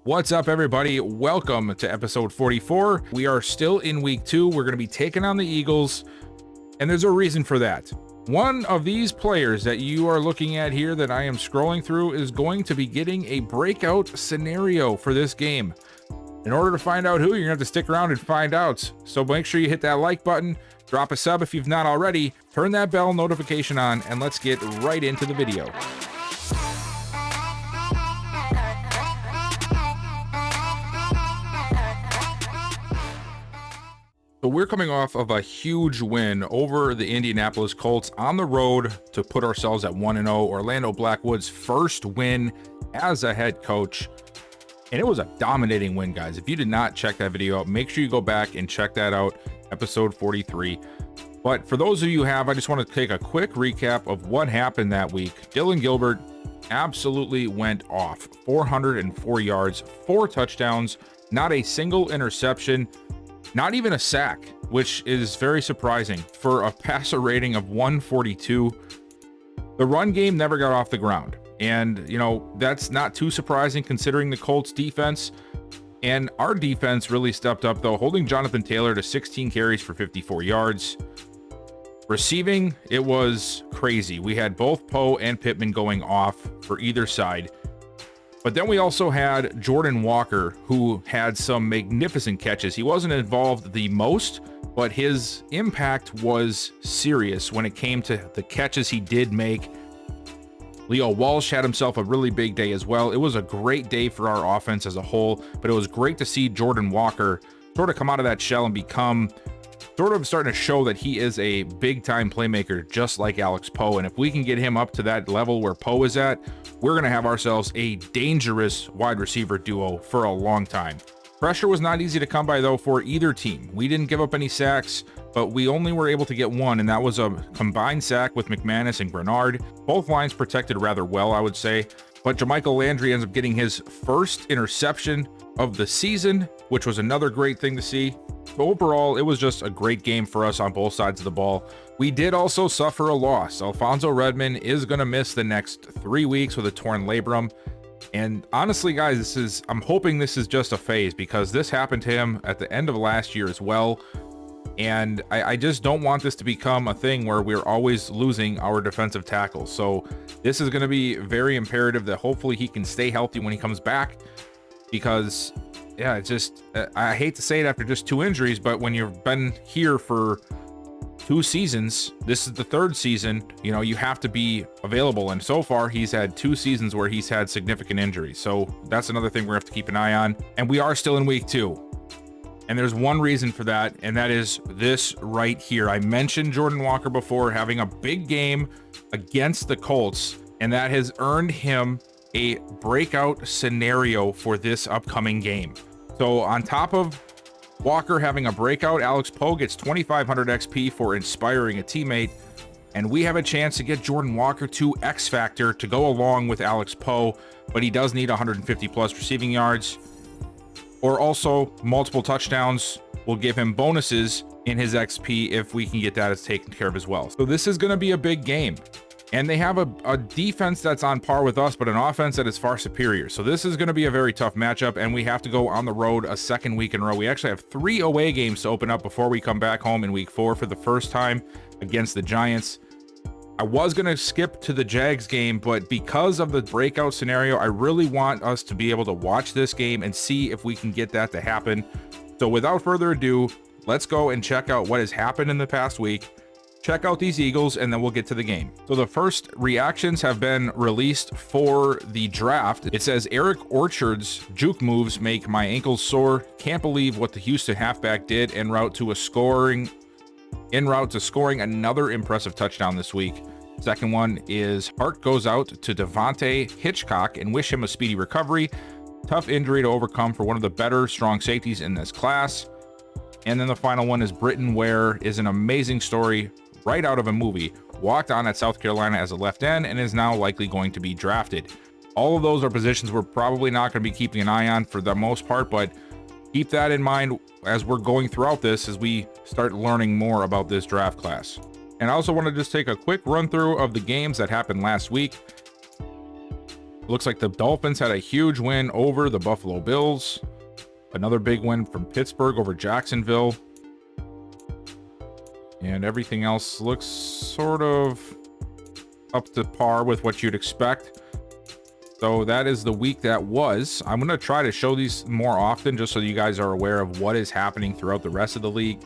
What's up, everybody? Welcome to episode 44. We are still in week 2. We're going to be taking on the Eagles, and there's a reason for that. One of these players that you are looking at here that I am scrolling through is going to be getting a breakout scenario for this game. In order to find out who, you're going to have to stick around and find out. So make sure you hit that like button, drop a sub if you've not already, turn that bell notification on, and let's get right into the video. So we're coming off of a huge win over the Indianapolis Colts on the road to put ourselves at 1-0. Orlando Blackwood's first win as a head coach. And it was a dominating win, guys. If you did not check that video out, make sure you go back and check that out, episode 43. But for those of you who have, I just want to take a quick recap of what happened that week. Dylan Gilbert absolutely went off. 404 yards, 4 touchdowns, not a single interception. Not even a sack, which is very surprising for a passer rating of 142. The run game never got off the ground. And, that's not too surprising considering the Colts defense. And our defense really stepped up, though, holding Jonathan Taylor to 16 carries for 54 yards. Receiving, it was crazy. We had both Poe and Pittman going off for either side. But then we also had Jordan Walker, who had some magnificent catches. He wasn't involved the most, but his impact was serious when it came to the catches he did make. Leo Walsh had himself a really big day as well. It was a great day for our offense as a whole, but it was great to see Jordan Walker sort of come out of that shell and become sort of starting to show that he is a big-time playmaker, just like Alex Poe. And if we can get him up to that level where Poe is at, we're going to have ourselves a dangerous wide receiver duo for a long time. Pressure was not easy to come by, though, for either team. We didn't give up any sacks, but we only were able to get one, and that was a combined sack with McManus and Grenard. Both lines protected rather well, I would say. But Jermichael Landry ends up getting his first interception of the season, which was another great thing to see. Overall, it was just a great game for us on both sides of the ball. We did also suffer a loss. Alfonso Redman is going to miss the next 3 weeks with a torn labrum. And honestly, guys, I'm hoping this is just a phase, because this happened to him at the end of last year as well. And I just don't want this to become a thing where we're always losing our defensive tackles. So this is going to be very imperative that hopefully he can stay healthy when he comes back, because yeah, it's just, I hate to say it after just 2 injuries, but when you've been here for 2 seasons, this is the 3rd season, you have to be available. And so far, he's had 2 seasons where he's had significant injuries. So that's another thing we're going to have to keep an eye on. And we are still in week 2. And there's one reason for that, and that is this right here. I mentioned Jordan Walker before having a big game against the Colts, and that has earned him a breakout scenario for this upcoming game. So on top of Walker having a breakout, Alex Poe gets 2,500 XP for inspiring a teammate, and we have a chance to get Jordan Walker to X Factor to go along with Alex Poe, but he does need 150 plus receiving yards, or also multiple touchdowns will give him bonuses in his XP if we can get that as taken care of as well. So this is going to be a big game. And they have a defense that's on par with us, but an offense that is far superior. So this is going to be a very tough matchup, and we have to go on the road a second week in a row. We actually have 3 away games to open up before we come back home in week 4 for the first time against the Giants. I was going to skip to the Jags game, but because of the breakout scenario, I really want us to be able to watch this game and see if we can get that to happen. So without further ado, let's go and check out what has happened in the past week. Check out these Eagles, and then we'll get to the game. So the first reactions have been released for the draft. It says, Eric Orchard's juke moves make my ankles sore. Can't believe what the Houston halfback did en route to scoring another impressive touchdown this week. Second one is, heart goes out to Devontae Hitchcock and wish him a speedy recovery. Tough injury to overcome for one of the better strong safeties in this class. And then the final one is, Britton Ware is an amazing story right out of a movie. Walked on at South Carolina as a left end and is now likely going to be drafted. All of those are positions we're probably not going to be keeping an eye on for the most part, but keep that in mind as we're going throughout this as we start learning more about this draft class. And I also want to just take a quick run through of the games that happened last week. Looks like the Dolphins had a huge win over the Buffalo Bills. Another big win from Pittsburgh over Jacksonville. And everything else looks sort of up to par with what you'd expect. So that is the week that was. I'm going to try to show these more often just so you guys are aware of what is happening throughout the rest of the league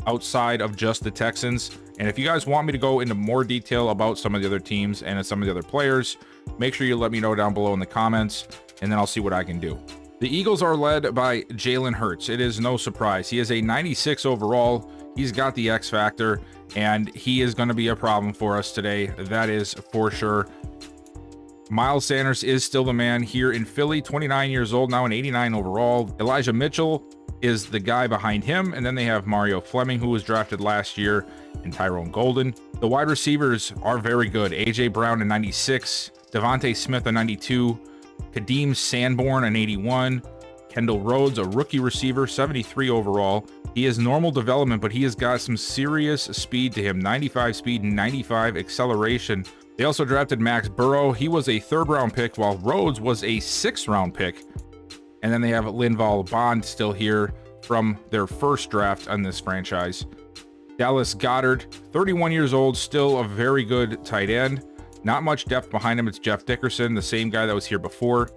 outside of just the Texans. And if you guys want me to go into more detail about some of the other teams and some of the other players, make sure you let me know down below in the comments, and then I'll see what I can do. The Eagles are led by Jalen Hurts. It is no surprise. He is a 96 overall. He's got the X factor, and he is going to be a problem for us today. That is for sure. Miles Sanders is still the man here in Philly, 29 years old now, and 89 overall. Elijah Mitchell is the guy behind him, and then they have Mario Fleming, who was drafted last year, and Tyrone Golden. The wide receivers are very good. AJ Brown at 96, Devontae Smith at 92, Kadeem Sanborn at 81, Kendall Rhodes, a rookie receiver, 73 overall. He is normal development, but he has got some serious speed to him, 95 speed and 95 acceleration. They also drafted Max Burrow. He was a 3rd round pick, while Rhodes was a 6th round pick. And then they have Linval Bond still here from their first draft on this franchise. Dallas Goedert, 31 years old, still a very good tight end. Not much depth behind him. It's Jeff Dickerson, the same guy that was here before.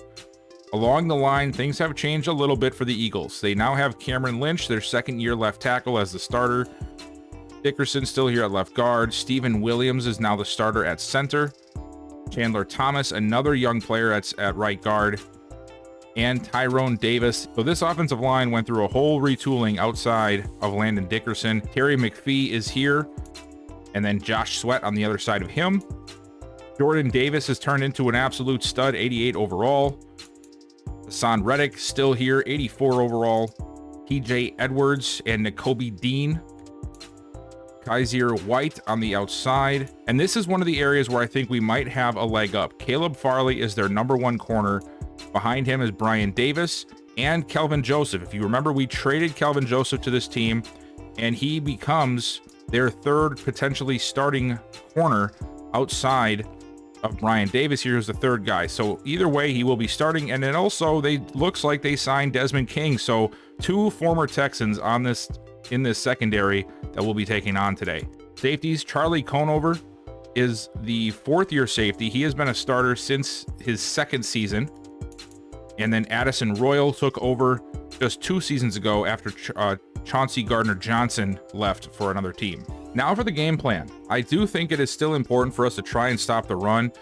Along the line, things have changed a little bit for the Eagles. They now have Cameron Lynch, their 2nd-year left tackle, as the starter. Dickerson still here at left guard. Steven Williams is now the starter at center. Chandler Thomas, another young player at right guard. And Tyrone Davis. So this offensive line went through a whole retooling outside of Landon Dickerson. Terry McPhee is here. And then Josh Sweat on the other side of him. Jordan Davis has turned into an absolute stud, 88 overall. Hassan Reddick still here, 84 overall. TJ Edwards and Nakobe Dean. Kaiser White on the outside. And this is one of the areas where I think we might have a leg up. Caleb Farley is their #1 corner. Behind him is Brian Davis and Kelvin Joseph. If you remember, we traded Kelvin Joseph to this team, and he becomes their 3rd potentially starting corner outside of Brian Davis. Here's the 3rd guy. So either way, he will be starting. And then also, looks like they signed Desmond King. So 2 former Texans in this secondary that we'll be taking on today. Safeties, Charlie Conover is the 4th-year safety. He has been a starter since his 2nd season. And then Addison Royal took over just 2 seasons ago after Chauncey Gardner-Johnson left for another team. Now for the game plan. I do think it is still important for us to try and stop the run.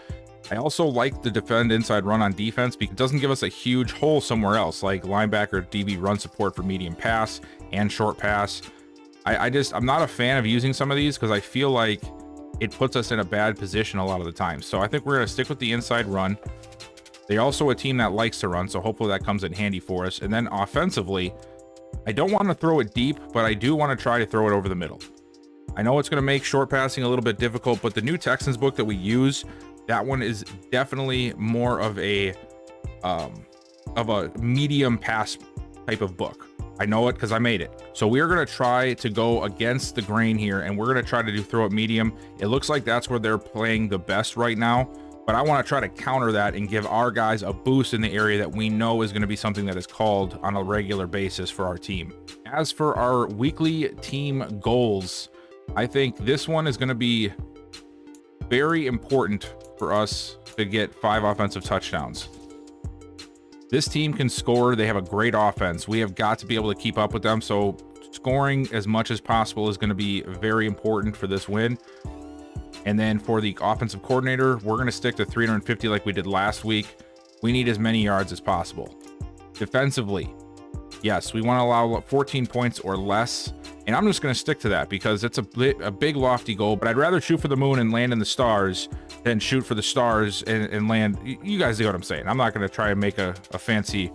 I also like the defend inside run on defense because it doesn't give us a huge hole somewhere else, like linebacker DB run support for medium pass and short pass. I'm not a fan of using some of these because I feel like it puts us in a bad position a lot of the time. So I think we're going to stick with the inside run. They're also a team that likes to run, so hopefully that comes in handy for us. And then offensively, I don't want to throw it deep, but I do want to try to throw it over the middle. I know it's going to make short passing a little bit difficult, but the new Texans book that we use, that one is definitely more of a medium pass type of book. I know it because I made it. So we're going to try to go against the grain here, and we're going to try to throw it medium. It looks like that's where they're playing the best right now, but I want to try to counter that and give our guys a boost in the area that we know is going to be something that is called on a regular basis for our team. As for our weekly team goals, I think this one is going to be very important for us to get 5 offensive touchdowns. This team can score. They have a great offense. We have got to be able to keep up with them. So scoring as much as possible is going to be very important for this win. And then for the offensive coordinator, we're going to stick to 350 like we did last week. We need as many yards as possible. Defensively, yes, we want to allow 14 points or less. And I'm just going to stick to that because it's a big lofty goal, but I'd rather shoot for the moon and land in the stars than shoot for the stars and land. You guys get what I'm saying. I'm not going to try and make a fancy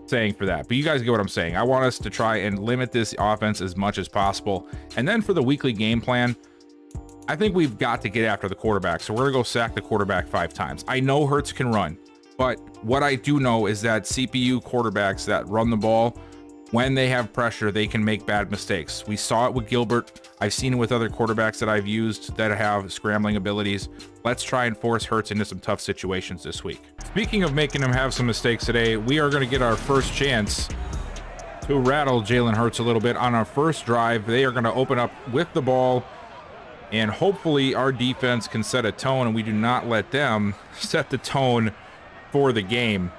saying for that, but you guys get what I'm saying. I want us to try and limit this offense as much as possible. And then for the weekly game plan, I think we've got to get after the quarterback. So we're going to go sack the quarterback 5 times. I know Hurts can run, but what I do know is that CPU quarterbacks that run the ball when they have pressure, they can make bad mistakes. We saw it with Gilbert. I've seen it with other quarterbacks that I've used that have scrambling abilities. Let's try and force Hurts into some tough situations this week. Speaking of making him have some mistakes today, we are going to get our first chance to rattle Jalen Hurts a little bit on our first drive. They are going to open up with the ball, and hopefully our defense can set a tone and we do not let them set the tone for the game.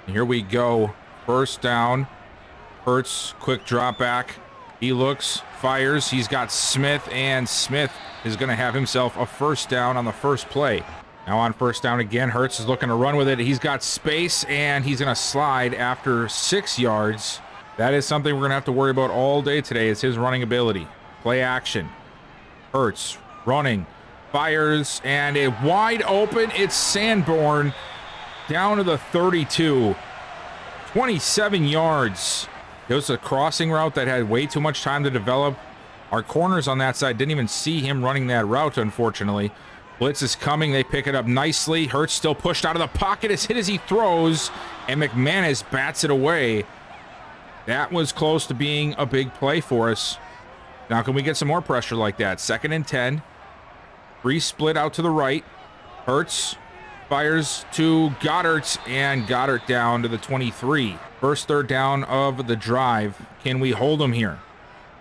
And here we go. First down. Hurts, quick drop back. He looks, fires. He's got Smith, and Smith is going to have himself a first down on the first play. Now on first down again, Hurts is looking to run with it. He's got space, and he's going to slide after 6 yards. That is something we're going to have to worry about all day today, is his running ability. Play action. Hurts running, fires, and a wide open. It's Sanborn down to the 32. 27 yards. It was a crossing route that had way too much time to develop. Our corners on that side didn't even see him running that route, unfortunately. Blitz is coming. They pick it up nicely. Hurts still pushed out of the pocket. Is hit as he throws, and McManus bats it away. That was close to being a big play for us. Now, can we get some more pressure like that? 2nd and 10. Free split out to the right. Hurts fires to Goddard, and Goddard down to the 23. First third down of the drive. Can we hold him here?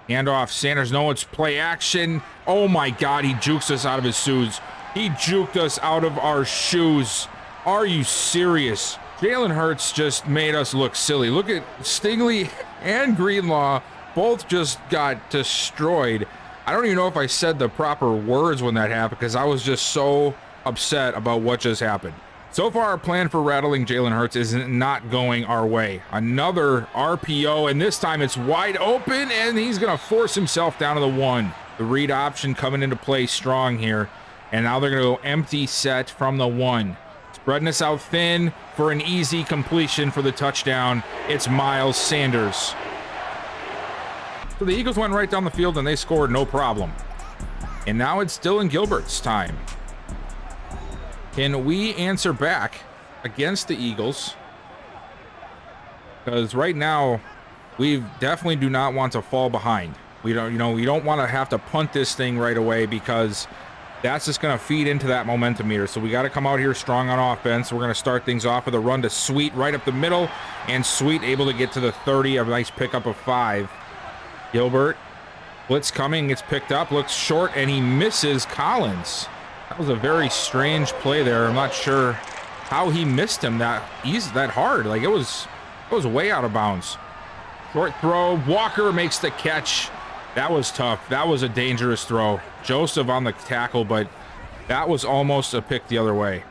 Handoff. Sanders. No, it's play action. Oh my God, he jukes us out of his shoes. He juked us out of our shoes. Are you serious? Jalen Hurts just made us look silly. Look at Stingley and Greenlaw. Both just got destroyed. I don't even know if I said the proper words when that happened because I was just so upset about what just happened. So far, our plan for rattling Jalen Hurts is not going our way. Another RPO, and this time it's wide open, and he's going to force himself down to the 1. The read option coming into play strong here, and now they're going to go empty set from the 1. Spreading us out thin for an easy completion for the touchdown. It's Miles Sanders. So the Eagles went right down the field, and they scored no problem. And now it's Dylan Gilbert's time. Can we answer back against the Eagles? Because right now, we definitely do not want to fall behind. We don't want to have to punt this thing right away because that's just going to feed into that momentum meter. So we got to come out here strong on offense. We're going to start things off with a run to Sweet right up the middle, and Sweet able to get to the 30. A nice pickup of 5. Gilbert, blitz coming, gets picked up, looks short, and he misses Collins. That was a very strange play there. I'm not sure how he missed him that hard. Like it was way out of bounds. Short throw. Walker makes the catch. That was tough. That was a dangerous throw. Joseph on the tackle, but that was almost a pick the other way.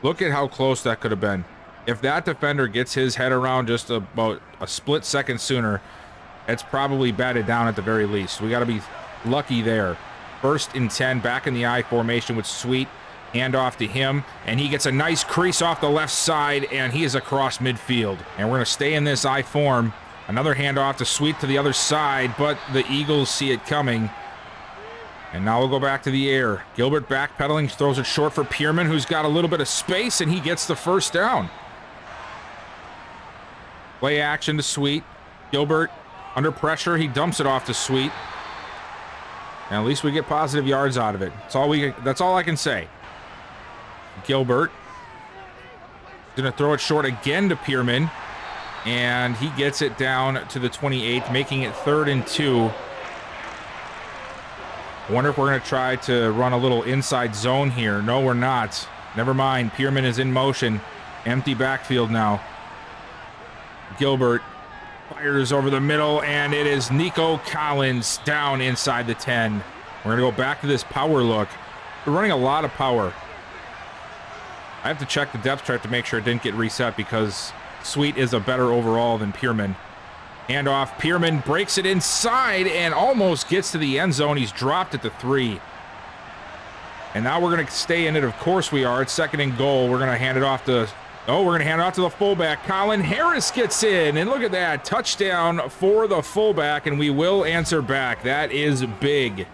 Look at how close that could have been. If that defender gets his head around just about a split second sooner, it's probably batted down at the very least. We got to be lucky there. 1st and 10, back in the I formation with Sweet. Handoff to him, and he gets a nice crease off the left side, and he is across midfield. And we're going to stay in this I form. Another handoff to Sweet to the other side, but the Eagles see it coming. And now we'll go back to the air. Gilbert backpedaling, throws it short for Pierman, who's got a little bit of space, and he gets the first down. Play action to Sweet. Gilbert under pressure, he dumps it off to Sweet. And at least we get positive yards out of it. That's all I can say. Gilbert gonna throw it short again to Pierman, and he gets it down to the 28, making it 3rd and 2. I wonder if we're gonna try to run a little inside zone here. No, we're not. Never mind. Pierman is in motion. Empty backfield now. Gilbert fires over the middle, and it is Nico Collins down inside the 10. We're going to go back to this power look. We're running a lot of power. I have to check the depth chart to make sure it didn't get reset because Sweet is a better overall than Pierman. Handoff. Pierman breaks it inside and almost gets to the end zone. He's dropped at the 3. And now we're going to stay in it. Of course we are. It's 2nd and goal. We're going to hand it off to... Oh, we're going to hand it off to the fullback. Colin Harris gets in, and look at that. Touchdown for the fullback, and we will answer back. That is big.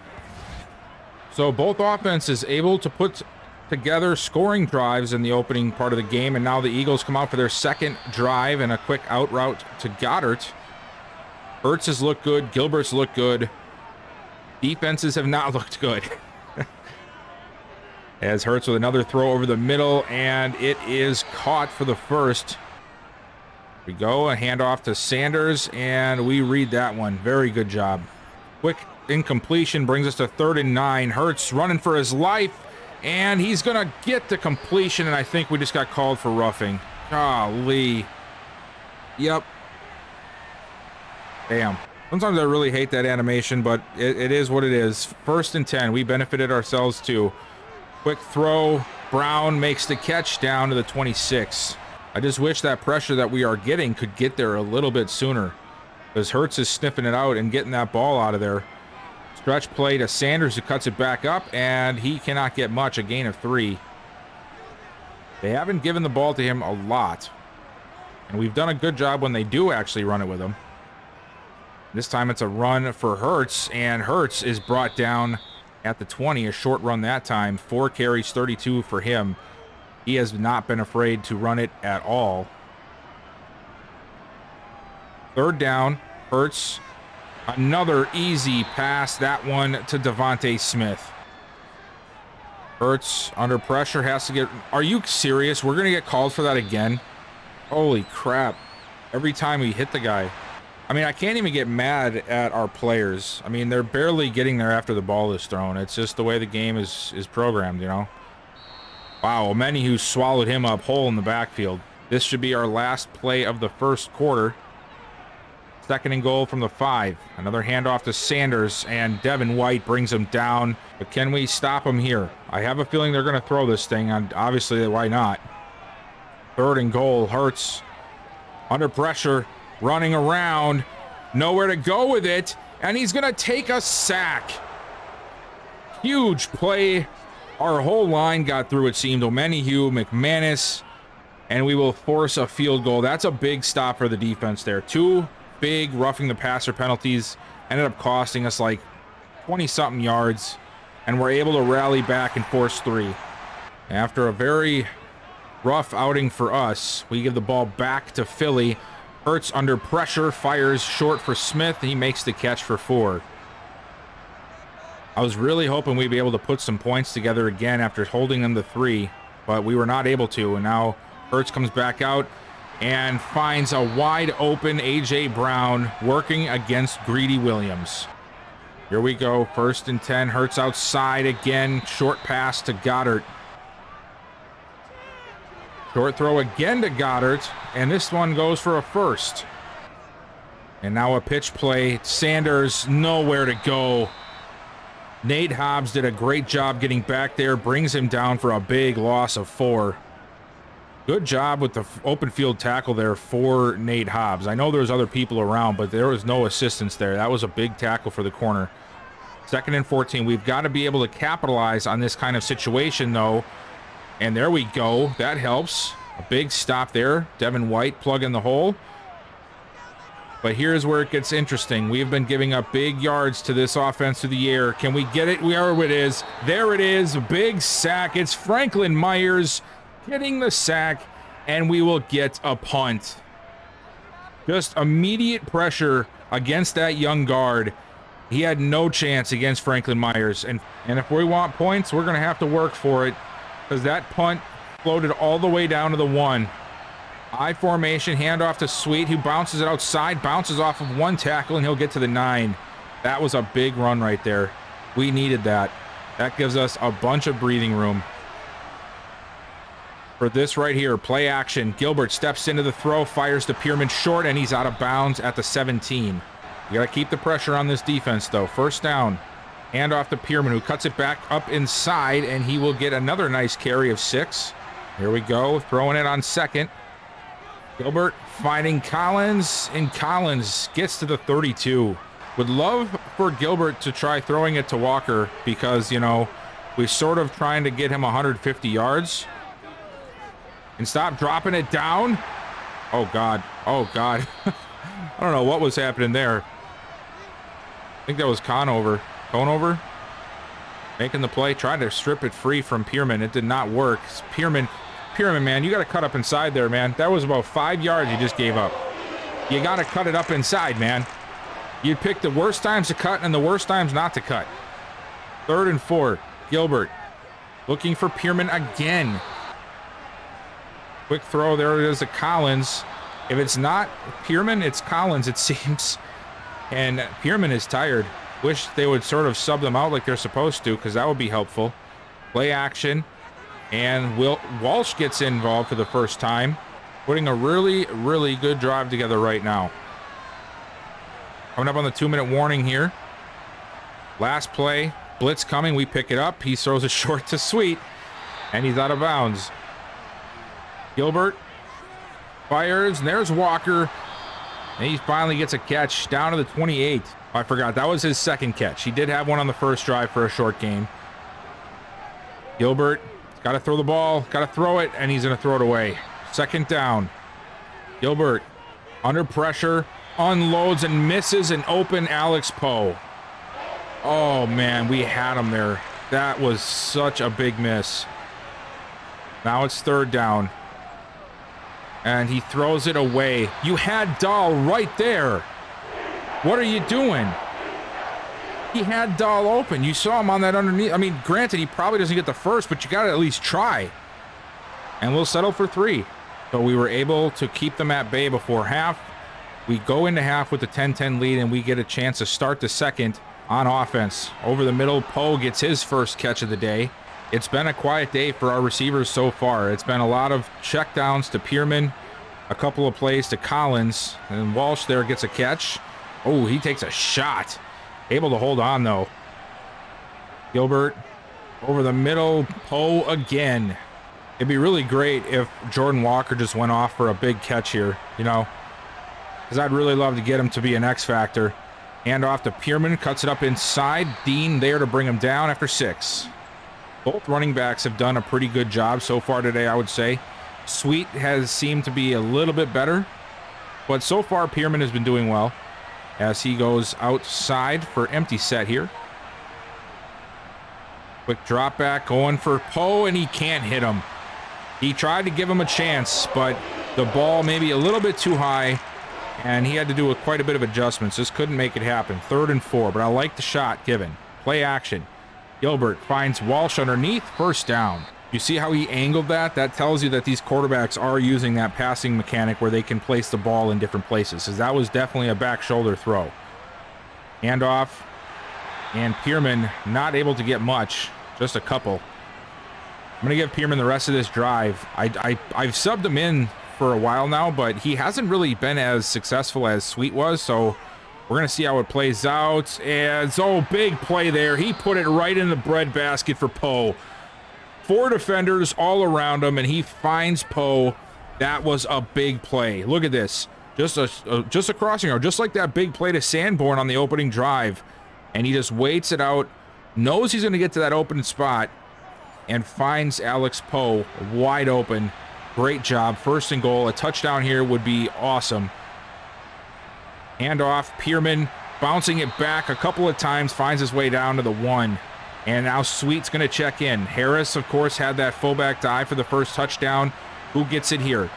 So both offenses able to put together scoring drives in the opening part of the game, and now the Eagles come out for their second drive and a quick out route to Goddard. Hurts has looked good. Gilbert's looked good. Defenses have not looked good. As Hurts with another throw over the middle, and it is caught for the first. We go, a handoff to Sanders, and we read that one. Very good job. Quick incompletion brings us to 3rd and 9. Hurts running for his life, and he's going to get the completion, and I think we just got called for roughing. Golly. Yep. Damn. Sometimes I really hate that animation, but it is what it is. 1st and 10. We benefited ourselves too. Quick throw. Brown makes the catch down to the 26. I just wish that pressure that we are getting could get there a little bit sooner, because Hurts is sniffing it out and getting that ball out of there. Stretch play to Sanders, who cuts it back up, and he cannot get much, a gain of 3. They haven't given the ball to him a lot, and we've done a good job when they do actually run it with him. This time it's a run for Hurts, and Hurts is brought down at the 20, a short run that time. 4 carries, 32 for him. He has not been afraid to run it at all. 3rd down, Hurts. Another easy pass, that one to Devontae Smith. Hurts under pressure, has to get... Are you serious? We're going to get called for that again? Holy crap. Every time we hit the guy. I mean, I can't even get mad at our players. I mean, they're barely getting there after the ball is thrown. It's just the way the game is programmed, you know? Wow, many who swallowed him up whole in the backfield. This should be our last play of the first quarter. 2nd and goal from the 5. Another handoff to Sanders, and Devin White brings him down. But can we stop him here? I have a feeling they're going to throw this thing, and obviously, why not? 3rd and goal. Hurts under pressure, running around, nowhere to go with it, and he's going to take a sack. Huge play. Our whole line got through, it seemed. Omenihu, McManus, and we will force a field goal. That's a big stop for the defense there. 2 big roughing the passer penalties ended up costing us like 20-something yards, and we're able to rally back and force 3. After a very rough outing for us, we give the ball back to Philly. Hurts under pressure, fires short for Smith. He makes the catch for 4. I was really hoping we'd be able to put some points together again after holding them to 3, but we were not able to, and now Hurts comes back out and finds a wide open A.J. Brown working against Greedy Williams. Here we go, 1st and 10. Hurts outside again, short pass to Goddard. Short throw again to Goddard, and this one goes for a first. And now a pitch play. Sanders, nowhere to go. Nate Hobbs did a great job getting back there, brings him down for a big loss of 4. Good job with the open field tackle there for Nate Hobbs. I know there's other people around, but there was no assistance there. That was a big tackle for the corner. 2nd and 14. We've got to be able to capitalize on this kind of situation, though. And there we go. That helps. A big stop there. Devin White plug in the hole. But here's where it gets interesting. We've been giving up big yards to this offense through the air. Can we get it? Where it is. There it is. Big sack. It's Franklin Myers getting the sack, and we will get a punt. Just immediate pressure against that young guard. He had no chance against Franklin Myers. And if we want points, we're going to have to work for it, because that punt floated all the way down to the 1. I formation, handoff to Sweet, who bounces it outside, bounces off of 1 tackle, and he'll get to the 9. That was a big run right there. We needed that. That gives us a bunch of breathing room. For this right here, play action. Gilbert steps into the throw, fires to Pierman short, and he's out of bounds at the 17. You got to keep the pressure on this defense, though. 1st down. Handoff to Pierman, who cuts it back up inside, and he will get another nice carry of 6. Here we go, throwing it on 2nd. Gilbert finding Collins, and Collins gets to the 32. Would love for Gilbert to try throwing it to Walker, because, you know, we're sort of trying to get him 150 yards. And stop dropping it down. Oh, God. Oh, God. I don't know what was happening there. I think that was Conover. Conover? Making the play, trying to strip it free from Pierman. It did not work. Pierman, man, you got to cut up inside there, man. That was about 5 yards you just gave up. You got to cut it up inside, man. You pick the worst times to cut and the worst times not to cut. 3rd and 4. Gilbert looking for Pierman again. Quick throw. There it is to Collins. If it's not Pierman, it's Collins, it seems. And Pierman is tired. Wish they would sort of sub them out like they're supposed to, because that would be helpful. Play action. And Walsh gets involved for the first time. Putting a really, really good drive together right now. Coming up on the 2-minute warning here. Last play. Blitz coming. We pick it up. He throws it short to Sweet. And he's out of bounds. Gilbert fires. And there's Walker. And he finally gets a catch down to the 28. Oh, I forgot. That was his second catch. He did have one on the first drive for a short gain. Gilbert got to throw the ball. Got to throw it. And he's going to throw it away. 2nd down. Gilbert under pressure. Unloads and misses an open Alex Poe. Oh, man. We had him there. That was such a big miss. Now it's 3rd down. And he throws it away. You had Dahl right there. What are you doing? He had Dahl open. You saw him on that underneath. I mean, granted, he probably doesn't get the first, but you got to at least try. And we'll settle for 3. So we were able to keep them at bay before half. We go into half with the 10-10 lead, and we get a chance to start the second on offense. Over the middle, Poe gets his first catch of the day. It's been a quiet day for our receivers so far. It's been a lot of checkdowns to Pierman, a couple of plays to Collins, and Walsh there gets a catch. Oh, he takes a shot. Able to hold on, though. Gilbert over the middle, Poe again. It'd be really great if Jordan Walker just went off for a big catch here, you know, because I'd really love to get him to be an X factor. Hand off to Pierman, cuts it up inside. Dean there to bring him down after 6. Both running backs have done a pretty good job so far today, I would say. Sweet has seemed to be a little bit better, but so far Pierman has been doing well as he goes outside for empty set here. Quick drop back going for Poe, and he can't hit him. He tried to give him a chance, but the ball maybe a little bit too high, and he had to do quite a bit of adjustments. Just couldn't make it happen. 3rd and 4, but I like the shot given. Play action. Gilbert finds Walsh underneath. 1st down. You see how he angled that? That tells you that these quarterbacks are using that passing mechanic where they can place the ball in different places. Because that was definitely a back shoulder throw. Handoff. And Pierman not able to get much. Just a couple. I'm going to give Pierman the rest of this drive. I've subbed him in for a while now, but he hasn't really been as successful as Sweet was. So we're going to see how it plays out. And so big play there. He put it right in the breadbasket for Poe. 4 defenders all around him, and he finds Poe. That was a big play. Look at this. Just a crossing route, just like that big play to Sanborn on the opening drive. And he just waits it out, knows he's going to get to that open spot, and finds Alex Poe wide open. Great job. 1st and goal. A touchdown here would be awesome. Handoff. Pierman bouncing it back a couple of times, finds his way down to the 1. And now Sweet's going to check in. Harris, of course, had that fullback dive for the first touchdown. Who gets it here?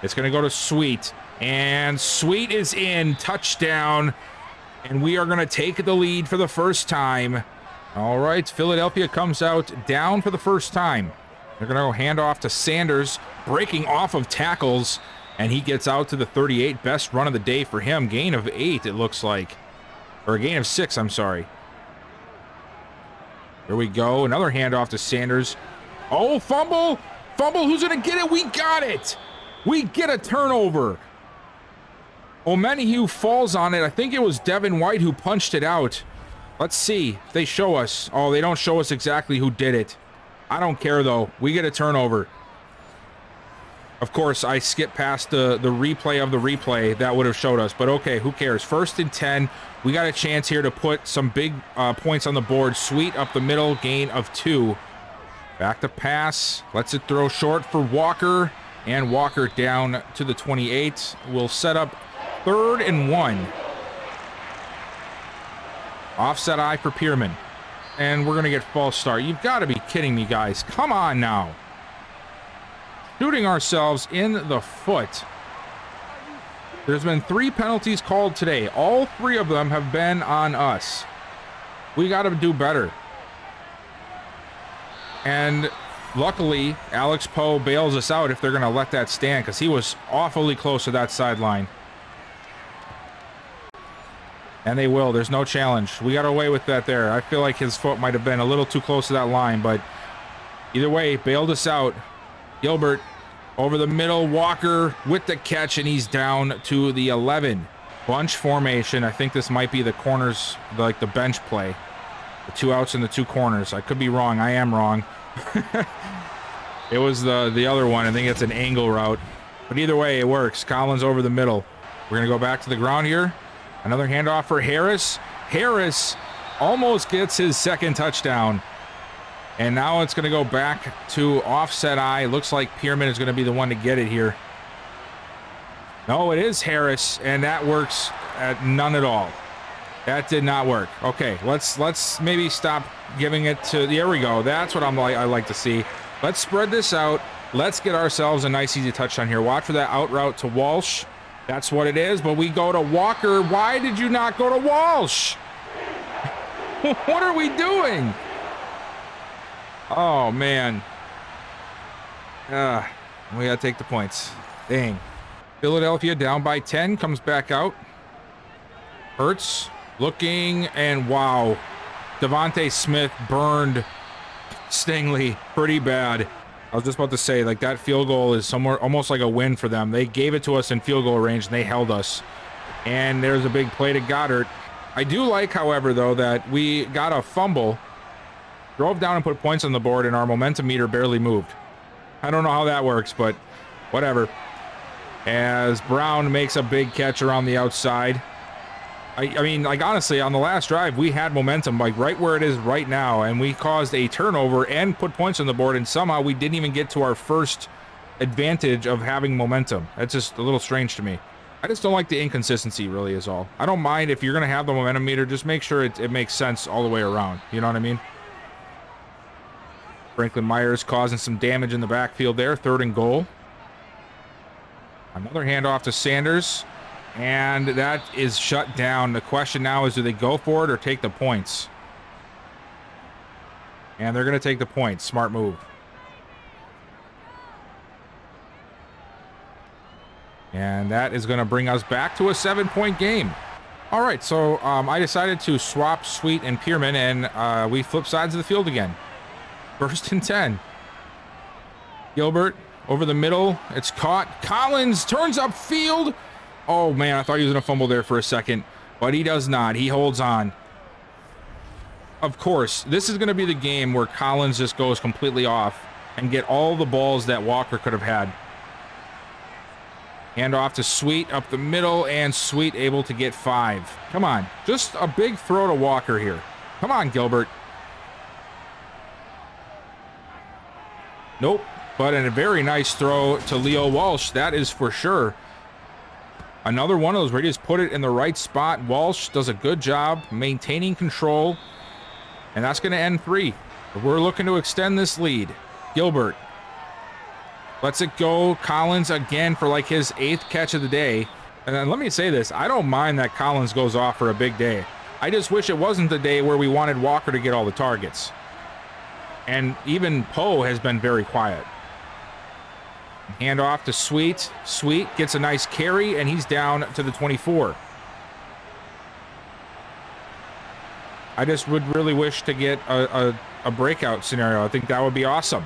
It's going to go to Sweet. And Sweet is in. Touchdown. And we are going to take the lead for the first time. All right, Philadelphia comes out down for the first time. They're going to go hand off to Sanders, breaking off of tackles. And he gets out to the 38. Best run of the day for him. Gain of 8, it looks like. Or a gain of 6, I'm sorry. Here we go. Another handoff to Sanders. Oh, fumble. Fumble. Who's going to get it? We got it. We get a turnover. Omenihu falls on it. I think it was Devin White who punched it out. Let's see if they show us. Oh, they don't show us exactly who did it. I don't care, though. We get a turnover. Of course, I skipped past the replay of the replay that would have showed us. But okay, who cares? 1st and 10. We got a chance here to put some big points on the board. Sweet up the middle, gain of 2. Back to pass. Lets it throw short for Walker. And Walker down to the 28. We'll set up 3rd and 1. Offset eye for Pierman. And we're going to get false start. You've got to be kidding me, guys. Come on now. Shooting ourselves in the foot. There's been 3 penalties called today. All 3 of them have been on us. We got to do better. And luckily, Alex Poe bails us out if they're going to let that stand, because he was awfully close to that sideline. And they will. There's no challenge. We got away with that there. I feel like his foot might have been a little too close to that line, but either way, bailed us out. Gilbert over the middle. Walker with the catch, and he's down to the 11. Bunch formation. I think this might be the corners, like the bench play. The 2 outs and the 2 corners. I could be wrong. I am wrong. It was the other one. I think it's an angle route. But either way, it works. Collins over the middle. We're going to go back to the ground here. Another handoff for Harris. Harris almost gets his 2nd touchdown. And now it's going to go back to offset eye. Looks like Pierman is going to be the one to get it here. No, it is Harris, and that works at none at all. That did not work. Okay, let's maybe stop giving it to... There we go. That's what I like to see. Let's spread this out. Let's get ourselves a nice, easy touchdown here. Watch for that out route to Walsh. That's what it is, but we go to Walker. Why did you not go to Walsh? What are we doing? Oh, man. We got to take the points. Dang. Philadelphia down by 10, comes back out. Hurts looking, and wow. Devontae Smith burned Stingley pretty bad. I was just about to say, like, that field goal is somewhere almost like a win for them. They gave it to us in field goal range, and they held us. And there's a big play to Goddard. I do like, however, though, that we got a fumble, drove down and put points on the board, and our momentum meter barely moved. I don't know how that works, but whatever. As Brown makes a big catch around the outside. I mean, like, honestly, on the last drive, we had momentum, like, right where it is right now, and we caused a turnover and put points on the board, and somehow we didn't even get to our first advantage of having momentum. That's just a little strange to me. I just don't like the inconsistency, really, is all. I don't mind if you're going to have the momentum meter, just make sure it makes sense all the way around. You know what I mean? Franklin Myers causing some damage in the backfield there. 3rd and goal. Another handoff to Sanders. And that is shut down. The question now is, do they go for it or take the points? And they're going to take the points. Smart move. And that is going to bring us back to a 7-point game. All right, so I decided to swap Sweet and Pierman, and we flip sides of the field again. 1st and 10. Gilbert over the middle. It's caught. Collins turns upfield. Oh, man, I thought he was going to fumble there for a second, but he does not. He holds on. Of course, this is going to be the game where Collins just goes completely off and get all the balls that Walker could have had. Hand off to Sweet up the middle, and Sweet able to get 5. Come on, just a big throw to Walker here. Come on, Gilbert. Nope, but a very nice throw to Leo Walsh. That is for sure. Another one of those where he just put it in the right spot. Walsh does a good job maintaining control. And that's going to end 3. We're looking to extend this lead. Gilbert lets it go. Collins again for like his 8th catch of the day. And then let me say this. I don't mind that Collins goes off for a big day. I just wish it wasn't the day where we wanted Walker to get all the targets. And even Poe has been very quiet. Hand off to Sweet. Sweet gets a nice carry, and he's down to the 24. I just would really wish to get a breakout scenario. I think that would be awesome.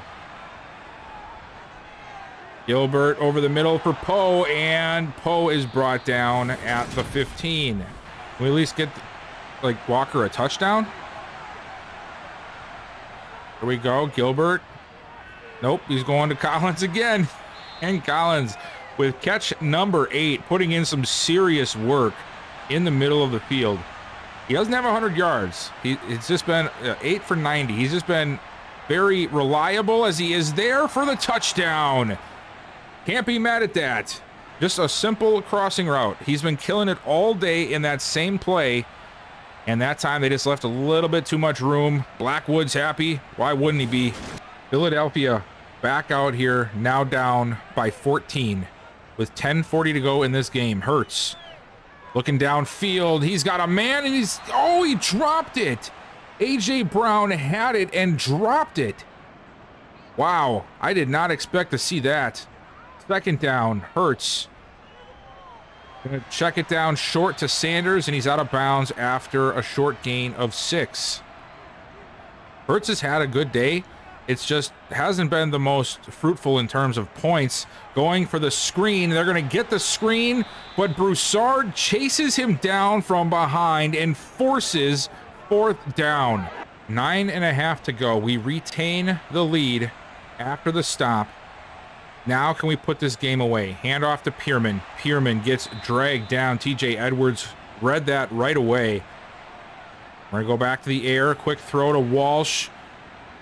Gilbert over the middle for Poe, and Poe is brought down at the 15. Can we at least get, like, Walker a touchdown? Here we go, Gilbert. Nope, he's going to Collins again. And Collins with catch number 8, putting in some serious work in the middle of the field. He doesn't have 100 yards. It's just been 8 for 90. He's just been very reliable as he is there for the touchdown. Can't be mad at that. Just a simple crossing route. He's been killing it all day in that same play. And that time they just left a little bit too much room. Blackwood's happy. Why wouldn't he be? Philadelphia back out here, now down by 14 with 10:40 to go in this game. Hurts looking downfield. He's got a man and he dropped it. A.J. Brown had it and dropped it. Wow, I did not expect to see that. Second down, Hurts. Gonna check it down short to Sanders, and he's out of bounds after a short gain of 6. Hurts has had a good day. It's just hasn't been the most fruitful in terms of points. Going for the screen. They're going to get the screen, but Broussard chases him down from behind and forces 4th down. 9.5 to go. We retain the lead after the stop. Now can we put this game away? Hand off to Pearman. Pearman gets dragged down. TJ Edwards read that right away. We're going to go back to the air. Quick throw to Walsh.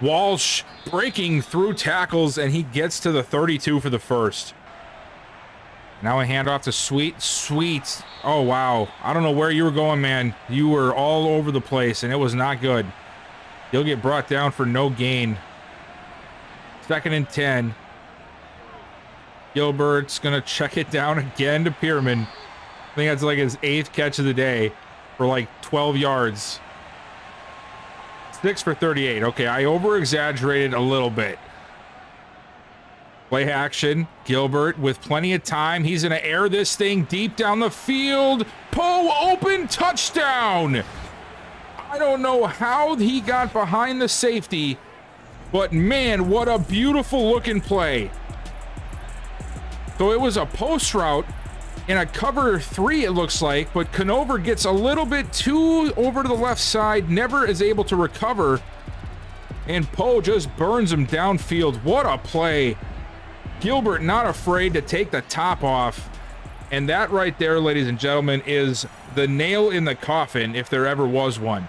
Walsh breaking through tackles, and he gets to the 32 for the first. Now a handoff to Sweet. Sweet. Oh, wow. I don't know where you were going, man. You were all over the place, and it was not good. He'll get brought down for no gain. 2nd and 10. Gilbert's going to check it down again to Pearman. I think that's like his 8th catch of the day for like 12 yards. 6 for 38. Okay, I over-exaggerated a little bit. Play action. Gilbert with plenty of time. He's going to air this thing deep down the field. Poe open, touchdown! I don't know how he got behind the safety, but man, what a beautiful looking play. So it was a post route in a cover 3, it looks like, but Conover gets a little bit too over to the left side, never is able to recover, and Poe just burns him downfield. What a play. Gilbert not afraid to take the top off, and that right there, ladies and gentlemen, is the nail in the coffin if there ever was one.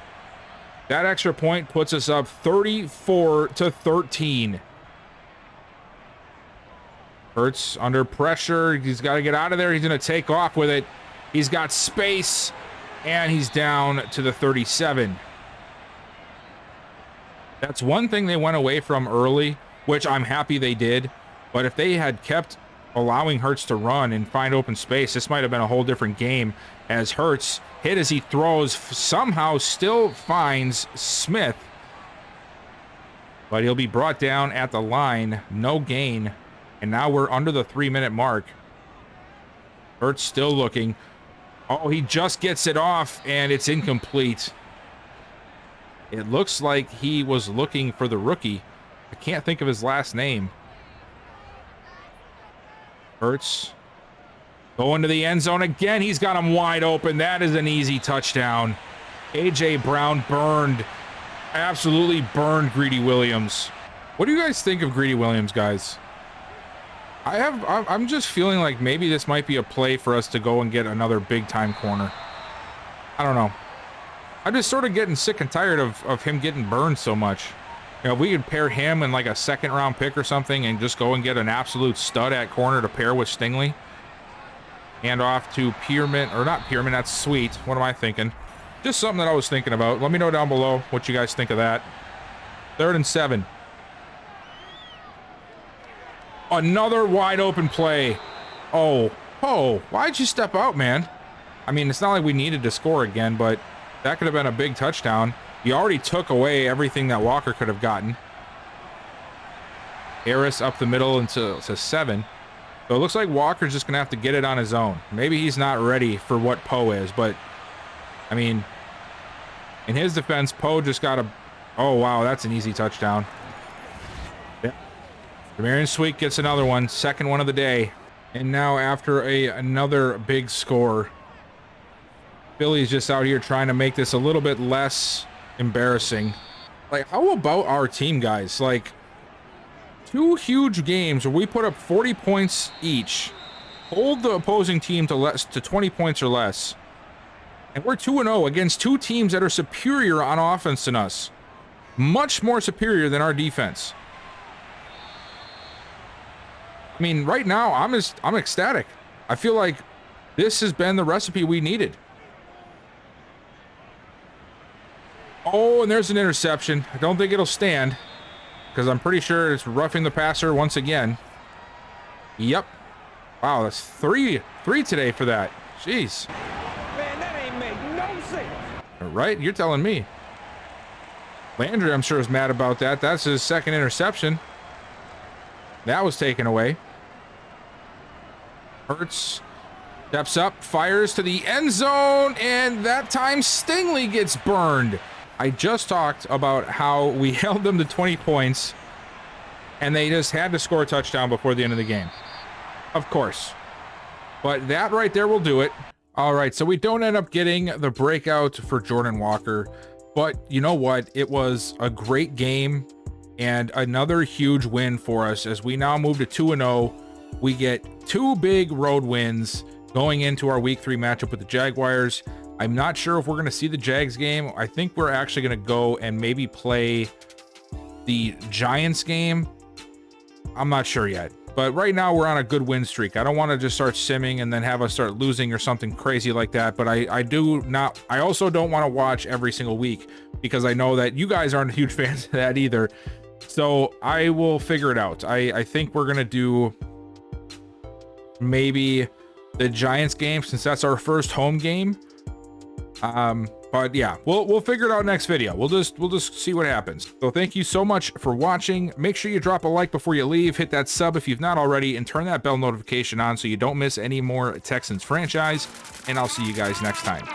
That extra point puts us up 34-13. Hurts under pressure. He's got to get out of there. He's going to take off with it. He's got space, and he's down to the 37. That's one thing they went away from early, which I'm happy they did. But if they had kept allowing Hurts to run and find open space, this might have been a whole different game, as Hurts, hit as he throws, somehow still finds Smith. But he'll be brought down at the line. No gain. And now we're under the 3-minute mark. Hurts still looking. Oh, he just gets it off, and it's incomplete. It looks like he was looking for the rookie. I can't think of his last name. Hurts going to the end zone again. He's got him wide open. That is an easy touchdown. A.J. Brown absolutely burned Greedy Williams. What do you guys think of Greedy Williams, guys? I'm just feeling like maybe this might be a play for us to go and get another big-time corner. I don't know. I'm just sort of getting sick and tired of him getting burned so much. You know, if we could pair him in like a 2nd-round pick or something and just go and get an absolute stud at corner to pair with Stingley. Hand off to Pearman, or not Pearman, that's Sweet. What am I thinking? Just something that I was thinking about. Let me know down below what you guys think of that. 3rd and 7. Another wide open play. Oh, why'd you step out, man? I mean, it's not like we needed to score again, but that could have been a big touchdown. You already took away everything that Walker could have gotten. Harris up the middle into 7. So it looks like Walker's just going to have to get it on his own. Maybe he's not ready for what Poe is, but, I mean, in his defense, Poe just got a... Oh, wow, that's an easy touchdown. Demarion Sweet gets another one, 2nd one of the day. And now after another big score, Philly's just out here trying to make this a little bit less embarrassing. Like, how about our team, guys? Like, 2 huge games where we put up 40 points each, hold the opposing team to 20 points or less. And we're 2-0 against 2 teams that are superior on offense than us. Much more superior than our defense. I mean, right now, I'm ecstatic. I feel like this has been the recipe we needed. Oh, and there's an interception. I don't think it'll stand because I'm pretty sure it's roughing the passer once again. Yep. Wow, that's three today for that. Jeez. Man, that ain't make no sense. Right? You're telling me. Landry, I'm sure, is mad about that. That's his second interception. That was taken away. Hurts steps up, fires to the end zone, and that time Stingley gets burned. I just talked about how we held them to 20 points, and they just had to score a touchdown before the end of the game. Of course. But that right there will do it. All right, so we don't end up getting the breakout for Jordan Walker, but you know what? It was a great game and another huge win for us as we now move to 2-0. We get 2 big road wins going into our week 3 matchup with the Jaguars. I'm not sure if we're going to see the Jags game. I think we're actually going to go and maybe play the Giants game. I'm not sure yet. But right now we're on a good win streak. I don't want to just start simming and then have us start losing or something crazy like that. But I also don't want to watch every single week because I know that you guys aren't huge fans of that either. So I will figure it out. I think we're going to do maybe the Giants game since that's our first home game. But yeah, we'll figure it out next video. We'll just see what happens. So thank you so much for watching. Make sure you drop a like before you leave, hit that sub if you've not already, and turn that bell notification on so you don't miss any more Texans franchise. And I'll see you guys next time.